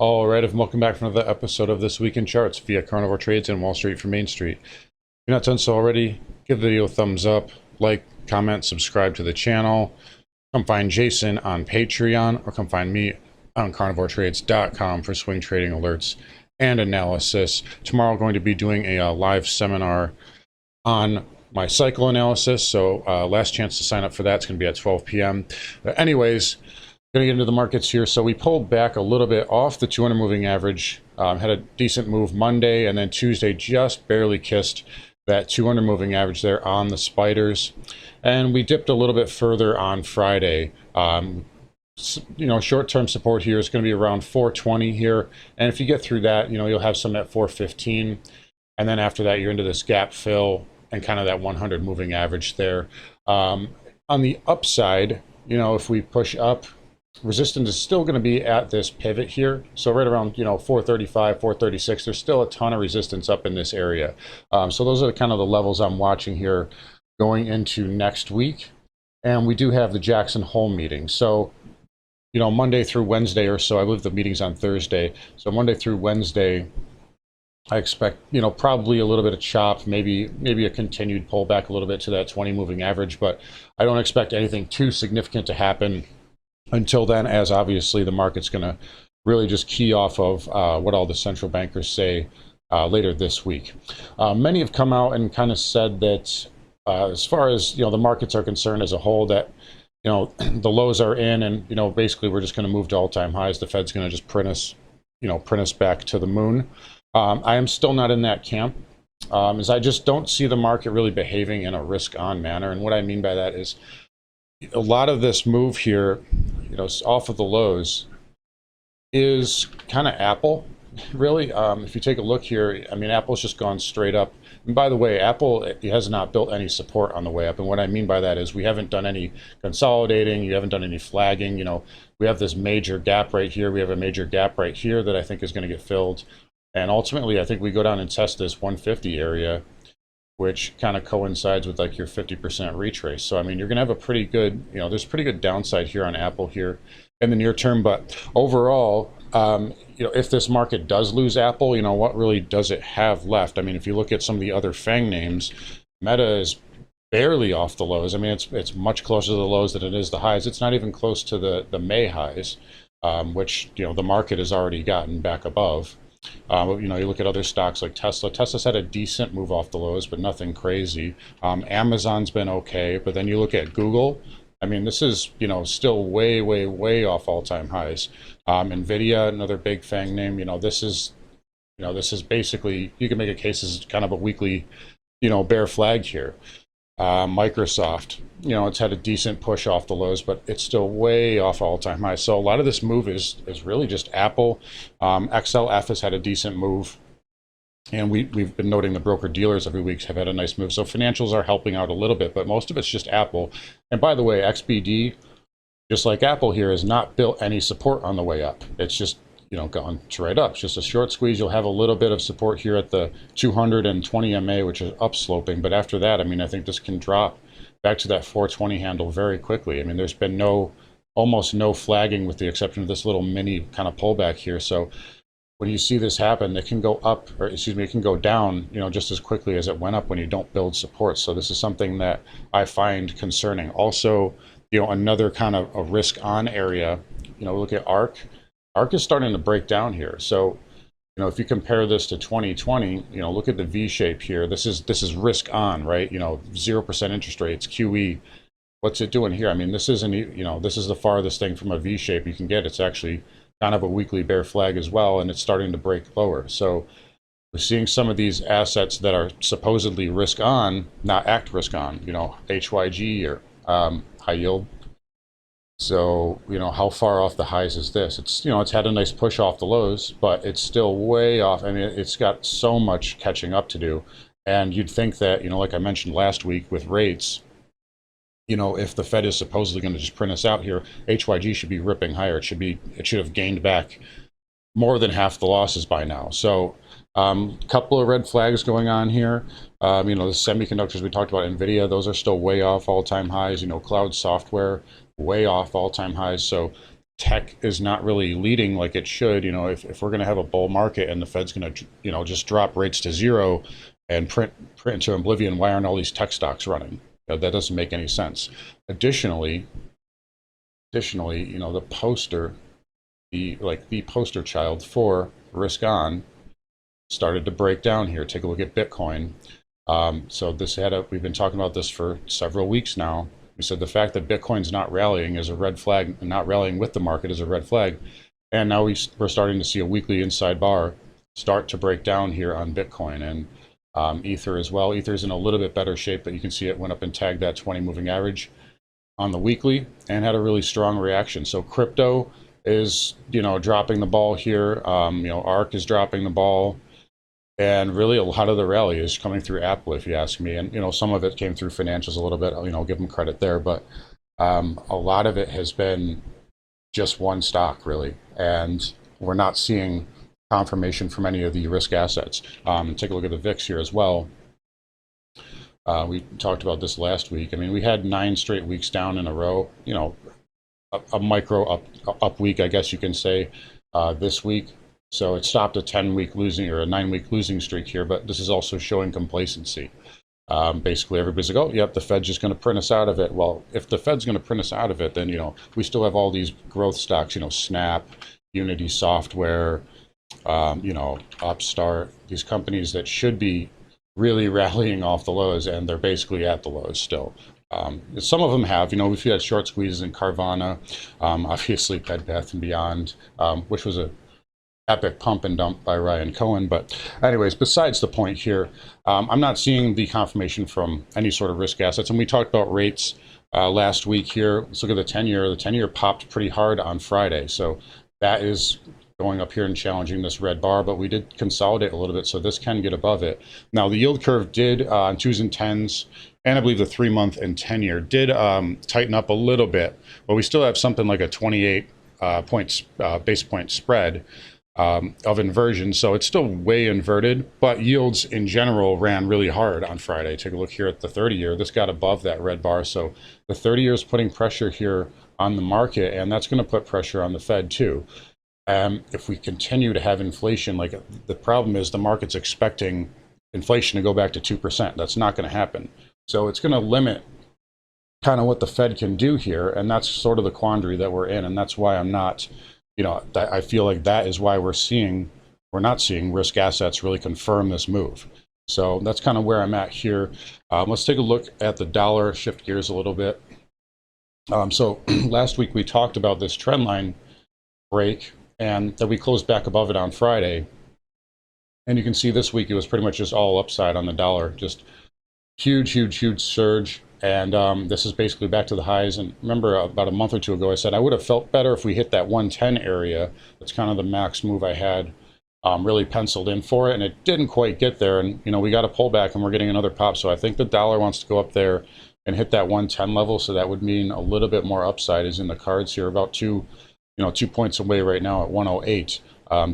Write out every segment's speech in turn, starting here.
All right, and welcome back for another episode of This Week in Charts via Carnivore Trades and Wall Street from Main Street. If you're not done so already, give the video a thumbs up, like, comment, subscribe to the channel. Come find Jason on Patreon, or come find me on carnivoretrades.com for swing trading alerts and analysis. Tomorrow I'm going to be doing a live seminar on my cycle analysis, so last chance to sign up for that's going to be at 12 p.m. But anyways, going to get into the markets here. So we pulled back a little bit off the 200 moving average, had a decent move Monday, and then Tuesday just barely kissed that 200 moving average there on the spiders. And we dipped a little bit further on Friday. Short-term support here is going to be around 420 here. And if you get through that, you'll have some at 415. And then after that, you're into this gap fill and kind of that 100 moving average there. On the upside, if we push up, resistance is still going to be at this pivot here. So right around, 435, 436, there's still a ton of resistance up in this area. So those are kind of the levels I'm watching here going into next week. And we do have the Jackson Hole meeting. So, Monday through Wednesday or so, I believe the meeting's on Thursday. So Monday through Wednesday, I expect, probably a little bit of chop, maybe a continued pullback a little bit to that 20 moving average, but I don't expect anything too significant to happen until then, as obviously the market's going to really just key off of what all the central bankers say later this week. Many have come out and kind of said that as far as the markets are concerned as a whole, that the lows are in, and basically we're just going to move to all-time highs. The Fed's going to just print us back to the moon. I am still not in that camp, as I just don't see the market really behaving in a risk-on manner. And what I mean by that is a lot of this move here, off of the lows, is kind of Apple, really. If you take a look here, Apple's just gone straight up. And by the way, Apple has not built any support on the way up. And what I mean by that is we haven't done any consolidating, you haven't done any flagging. We have this major gap right here. We have a major gap right here that I think is going to get filled. And ultimately, I think we go down and test this 150 area, which kind of coincides with like your 50% retrace. So, you're going to have a pretty good, there's pretty good downside here on Apple here in the near term. But overall, if this market does lose Apple, what really does it have left? If you look at some of the other FANG names, Meta is barely off the lows. It's much closer to the lows than it is the highs. It's not even close to the May highs, which, the market has already gotten back above. You look at other stocks like Tesla. Tesla's had a decent move off the lows, but nothing crazy. Amazon's been okay, but then you look at Google. This is, still way, way, way off all-time highs. Nvidia, another big FANG name. This is basically, you can make a case as kind of a weekly, bear flag here. Microsoft, it's had a decent push off the lows, but it's still way off all-time highs. So a lot of this move is really just Apple. XLF has had a decent move, and we've been noting the broker dealers every week have had a nice move. So financials are helping out a little bit, but most of it's just Apple. And by the way, XBD, just like Apple here, has not built any support on the way up. It's just gone straight up. It's just a short squeeze. You'll have a little bit of support here at the 220 MA, which is upsloping. But after that, I think this can drop back to that 420 handle very quickly. There's been almost no flagging with the exception of this little mini kind of pullback here. So when you see this happen, it can go up, or excuse me, it can go down, just as quickly as it went up when you don't build support. So this is something that I find concerning. Also, another kind of a risk on area, look at ARK. ARK is starting to break down here. So, if you compare this to 2020, look at the V shape here. This is risk on, right? 0% interest rates, QE. What's it doing here? This isn't, this is the farthest thing from a V shape you can get. It's actually kind of a weekly bear flag as well, and it's starting to break lower. So we're seeing some of these assets that are supposedly risk on, not act risk on, HYG or high yield. So, how far off the highs is this? It's, it's had a nice push off the lows, but it's still way off. It's got so much catching up to do. And you'd think that, like I mentioned last week with rates, if the Fed is supposedly going to just print us out here, HYG should be ripping higher. It should have gained back more than half the losses by now. So, couple of red flags going on here. The semiconductors we talked about, Nvidia, those are still way off all-time highs. Cloud software, way off all-time highs. So tech is not really leading like it should. If we're going to have a bull market and the Fed's going to, just drop rates to zero and print into oblivion, why aren't all these tech stocks running? That doesn't make any sense. Additionally, the poster, the poster child for risk on started to break down here. Take a look at Bitcoin. So we've been talking about this for several weeks now. We said the fact that Bitcoin's not rallying is a red flag, and not rallying with the market is a red flag. And now we're starting to see a weekly inside bar start to break down here on Bitcoin, and Ether as well. Ether's in a little bit better shape, but you can see it went up and tagged that 20 moving average on the weekly and had a really strong reaction. So crypto is, dropping the ball here. ARK is dropping the ball. And really, a lot of the rally is coming through Apple, if you ask me. And, some of it came through financials a little bit. I'll give them credit there. But a lot of it has been just one stock, really. And we're not seeing confirmation from any of the risk assets. Take a look at the VIX here as well. We talked about this last week. I mean, we had 9 straight weeks down in a row. A micro up week, I guess you can say, this week. So it stopped a 10-week losing or a 9-week losing streak here, but this is also showing complacency. Basically, everybody's like, oh, yep, the Fed's just going to print us out of it. Well, if the Fed's going to print us out of it, then, we still have all these growth stocks, Snap, Unity Software, Upstart, these companies that should be really rallying off the lows, and they're basically at the lows still. Some of them have, we've had short squeezes in Carvana, obviously Bed Bath & Beyond, which was a epic pump and dump by Ryan Cohen. But anyways, besides the point here, I'm not seeing the confirmation from any sort of risk assets. And we talked about rates last week here. Let's look at the 10-year. The 10-year popped pretty hard on Friday. So that is going up here and challenging this red bar, but we did consolidate a little bit, so this can get above it. Now, the yield curve did on 2s and 10s, and I believe the 3-month and 10-year did tighten up a little bit, but we still have something like a 28 base point spread of inversion, so it's still way inverted, but yields in general ran really hard on Friday. Take a look here at the 30-year. This got above that red bar, so the 30-year is putting pressure here on the market, and that's going to put pressure on the Fed too. If we continue to have inflation, like the problem is the market's expecting inflation to go back to 2%. That's not going to happen. So it's going to limit kind of what the Fed can do here, and that's sort of the quandary that we're in, and that's why I'm not, I feel like that is why we're not seeing risk assets really confirm this move. So that's kind of where I'm at here. Let's take a look at the dollar, shift gears a little bit. So last week we talked about this trend line break, and that we closed back above it on Friday. And you can see this week it was pretty much just all upside on the dollar, just huge surge. And this is basically back to the highs. And remember, about a month or two ago, I said I would have felt better if we hit that 110 area. That's kind of the max move I had really penciled in for it, and it didn't quite get there. And we got a pullback, and we're getting another pop. So I think the dollar wants to go up there and hit that 110 level. So that would mean a little bit more upside is in the cards here, about 2 points away right now at 108.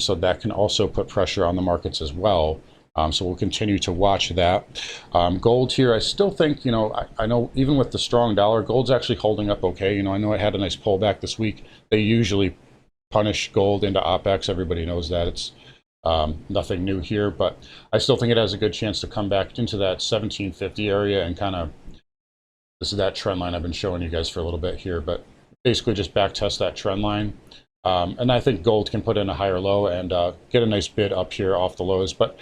So that can also put pressure on the markets as well. So we'll continue to watch that. Gold here, I still think, I know even with the strong dollar, gold's actually holding up okay. I know it had a nice pullback this week. They usually punish gold into OPEX. Everybody knows that. It's nothing new here, but I still think it has a good chance to come back into that 1750 area and kind of, this is that trend line I've been showing you guys for a little bit here, but basically just back test that trend line. And I think gold can put in a higher low and get a nice bid up here off the lows. But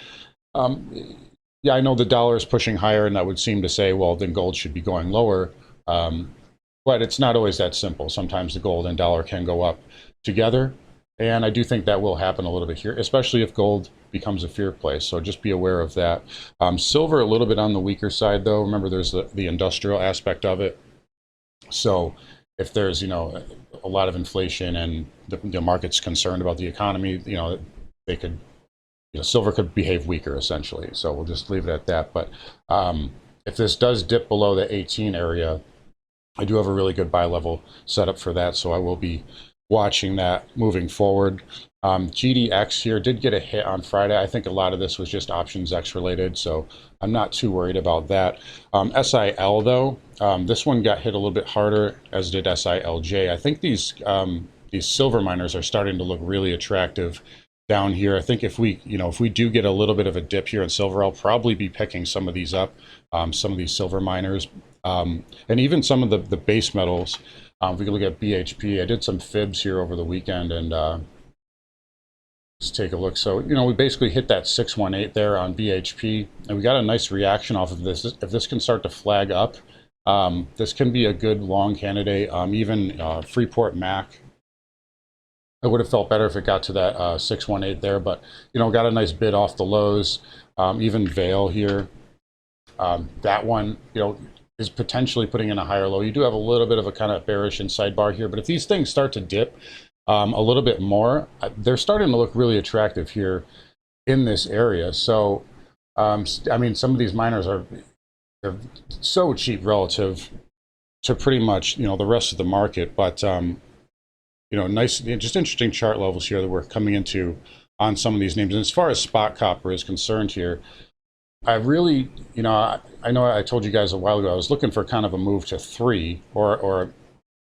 yeah, I know the dollar is pushing higher, and that would seem to say, well, then gold should be going lower. But it's not always that simple. Sometimes the gold and dollar can go up together. And I do think that will happen a little bit here, especially if gold becomes a fear play. So just be aware of that. Silver a little bit on the weaker side, though. Remember, there's the industrial aspect of it. So if there's, a lot of inflation and the market's concerned about the economy, they could, silver could behave weaker essentially. So we'll just leave it at that. But if this does dip below the 18 area, I do have a really good buy level set up for that. So I will be watching that moving forward. GDX here did get a hit on Friday. I think a lot of this was just options X related, so I'm not too worried about that. SIL though, this one got hit a little bit harder, as did SILJ. I think these these silver miners are starting to look really attractive down here. I think if we, if we do get a little bit of a dip here in silver, I'll probably be picking some of these up, some of these silver miners, and even some of the base metals. If we can look at BHP, I did some fibs here over the weekend, and let's take a look. So, we basically hit that 618 there on BHP, and we got a nice reaction off of this. If this can start to flag up, this can be a good long candidate. Even Freeport Mac, I would have felt better if it got to that 618 there, but got a nice bid off the lows. Even Vale here, that one is potentially putting in a higher low. You do have a little bit of a kind of bearish inside bar here, but if these things start to dip a little bit more, they're starting to look really attractive here in this area. So I mean, some of these miners they're so cheap relative to pretty much the rest of the market, but nice, just interesting chart levels here that we're coming into on some of these names. And as far as spot copper is concerned here, I really, I know I told you guys a while ago, I was looking for kind of a move to 3 or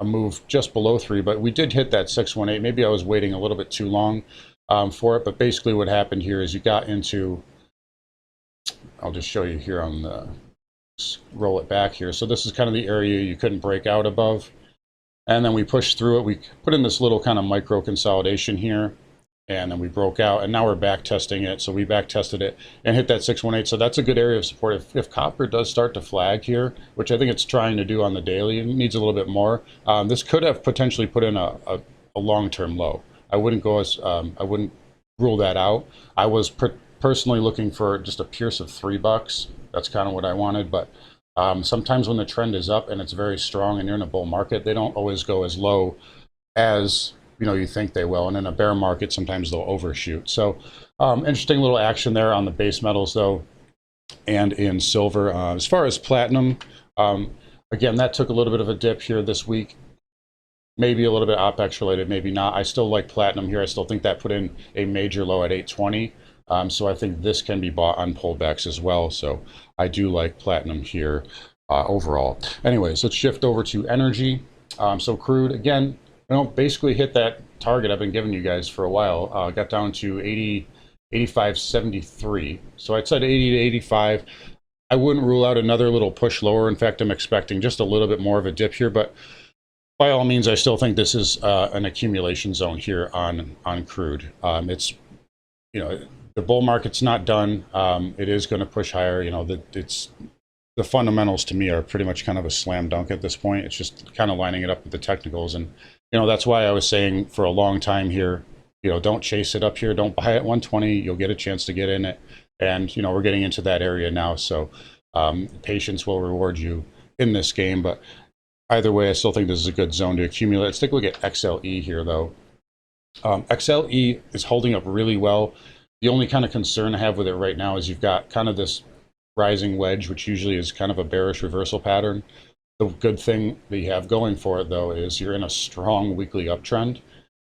a move just below 3, but we did hit that 618. Maybe I was waiting a little bit too long for it, but basically what happened here is you got into, I'll just show you here on the, roll it back here. So this is kind of the area you couldn't break out above. And then we pushed through it. We put in this little kind of micro consolidation here, and then we broke out, and now we're back testing it. So we back tested it and hit that 618. So that's a good area of support. If copper does start to flag here, which I think it's trying to do on the daily, it needs a little bit more. This could have potentially put in a long-term low. I wouldn't go as I wouldn't rule that out. I was personally looking for just a pierce of $3. That's kind of what I wanted, but sometimes when the trend is up and it's very strong and you're in a bull market, they don't always go as low as you think they will. And in a bear market, sometimes they'll overshoot. So interesting little action there on the base metals though, and in silver. As far as platinum, again, that took a little bit of a dip here this week. Maybe a little bit OPEX related, maybe not. I still like platinum here. I still think that put in a major low at 820. So I think this can be bought on pullbacks as well. So I do like platinum here overall. Anyways, let's shift over to energy. So crude, again, basically hit that target I've been giving you guys for a while. Got down to 85.73. So I said 80 to 85. I wouldn't rule out another little push lower. In fact, I'm expecting just a little bit more of a dip here, but by all means, I still think this is an accumulation zone here on crude. It's, the bull market's not done. It is going to push higher. The fundamentals to me are pretty much kind of a slam dunk at this point. It's just kind of lining it up with the technicals, and that's why I was saying for a long time here, don't chase it up here. Don't buy at 120. You'll get a chance to get in it, and we're getting into that area now. So patience will reward you in this game. But either way, I still think this is a good zone to accumulate. Let's take a look at XLE here, though. XLE is holding up really well. The only kind of concern I have with it right now is you've got kind of this rising wedge, which usually is kind of a bearish reversal pattern. The good thing that you have going for it, though, is you're in a strong weekly uptrend.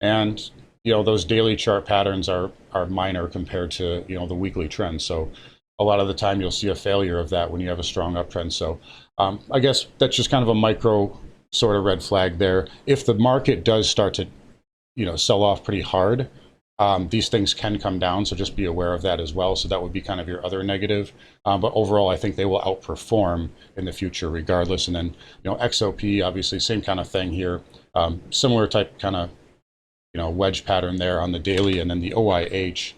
And, those daily chart patterns are minor compared to, the weekly trend. So a lot of the time you'll see a failure of that when you have a strong uptrend. So I guess that's just kind of a micro sort of red flag there. If the market does start to, sell off pretty hard, these things can come down, so just be aware of that as well. So that would be kind of your other negative. But overall, I think they will outperform in the future regardless. And then, XOP, obviously, same kind of thing here. Similar type kind of, wedge pattern there on the daily. And then the OIH,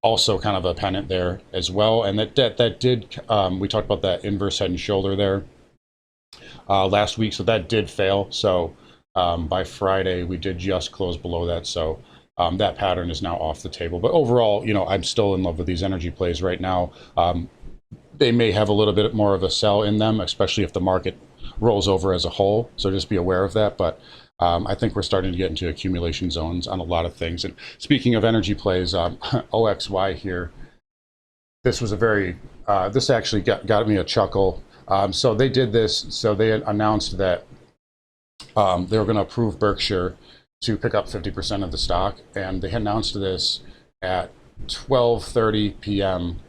also kind of a pennant there as well. And that did, we talked about that inverse head and shoulder there last week. So that did fail. So by Friday, we did just close below that. So that pattern is now off the table. But overall, I'm still in love with these energy plays right now. They may have a little bit more of a sell in them, especially if the market rolls over as a whole. So just be aware of that. But I think we're starting to get into accumulation zones on a lot of things. And speaking of energy plays, OXY here, this was a very, this actually got me a chuckle. So they did this, so they announced that they were going to approve Berkshire to pick up 50% of the stock, and they announced this at 12:30 p.m.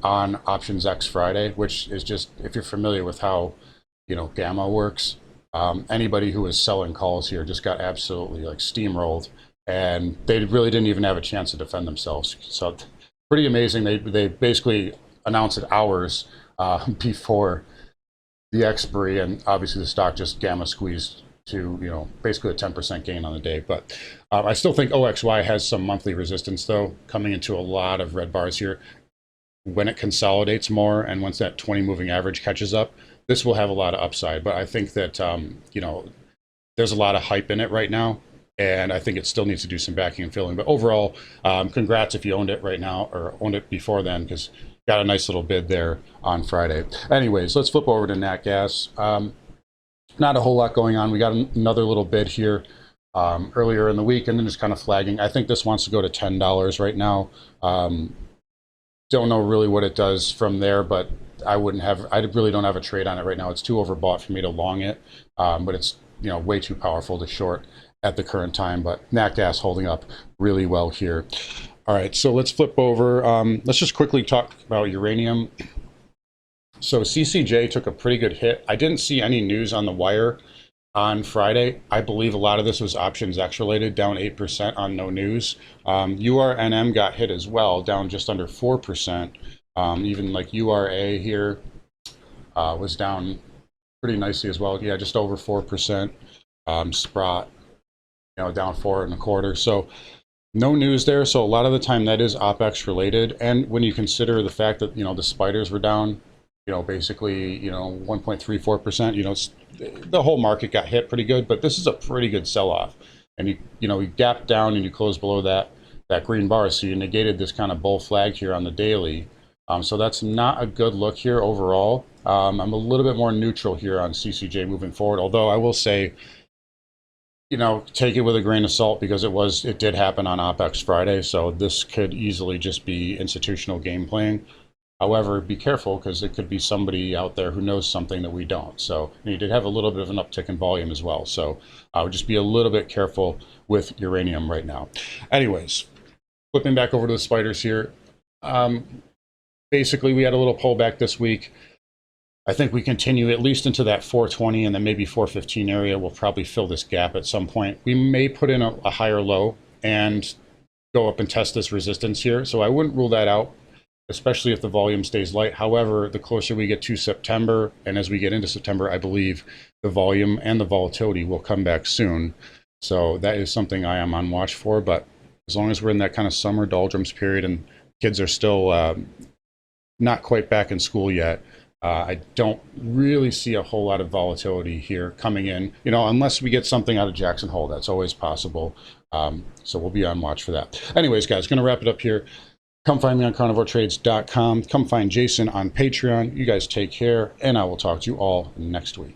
on Options X Friday, which is just, if you're familiar with how Gamma works, Anybody who was selling calls here just got absolutely like steamrolled, and they really didn't even have a chance to defend themselves. So pretty amazing. They basically announced it hours before the expiry, and obviously the stock just gamma squeezed to, you know, basically a 10% gain on the day. But I still think OXY has some monthly resistance though, coming into a lot of red bars here. When it consolidates more and once that 20 moving average catches up, this will have a lot of upside. But I think that, you know, there's a lot of hype in it right now, and I think it still needs to do some backing and filling. But overall, congrats if you owned it right now or owned it before then, because got a nice little bid there on Friday. Anyways, let's flip over to Nat Gas. Not a whole lot going on. We got another little bid here earlier in the week, and then just kind of flagging. I think this wants to go to $10 right now. Don't know really what it does from there, but I really don't have a trade on it right now. It's too overbought for me to long it, but it's, you know, way too powerful to short at the current time. But Nat Gas holding up really well here. All right, so let's flip over. Let's just quickly talk about uranium. So CCJ took a pretty good hit. I didn't see any news on the wire on Friday. I believe a lot of this was options X related, down 8% on no news. URNM got hit as well, down just under 4%. Even like URA here was down pretty nicely as well. Yeah, just over 4%. Sprott, you know, down 4.25. So no news there. So a lot of the time that is OpEx related. And when you consider the fact that, you know, the spiders were down, you know, basically, you know, 1.34%, you know, the whole market got hit pretty good, but this is a pretty good sell-off. And you know, you gapped down and you closed below that green bar. So you negated this kind of bull flag here on the daily. So that's not a good look here overall. I'm a little bit more neutral here on CCJ moving forward, although I will say, you know, take it with a grain of salt, because it did happen on OpEx Friday. So this could easily just be institutional game playing. However, be careful, because it could be somebody out there who knows something that we don't. So you did have a little bit of an uptick in volume as well. So I would just be a little bit careful with uranium right now. Anyways, flipping back over to the spiders here. Basically, we had a little pullback this week. I think we continue at least into that 420 and then maybe 415 area. We'll probably fill this gap at some point. We may put in a higher low and go up and test this resistance here. So I wouldn't rule that out, especially if the volume stays light. However, the closer we get to September, and as we get into September, I believe the volume and the volatility will come back soon. So that is something I am on watch for. But as long as we're in that kind of summer doldrums period and kids are still not quite back in school yet, I don't really see a whole lot of volatility here coming in, you know, unless we get something out of Jackson Hole. That's always possible. So we'll be on watch for that. Anyways, guys, going to wrap it up here. Come find me on carnivoretrades.com. Come find Jason on Patreon. You guys take care, and I will talk to you all next week.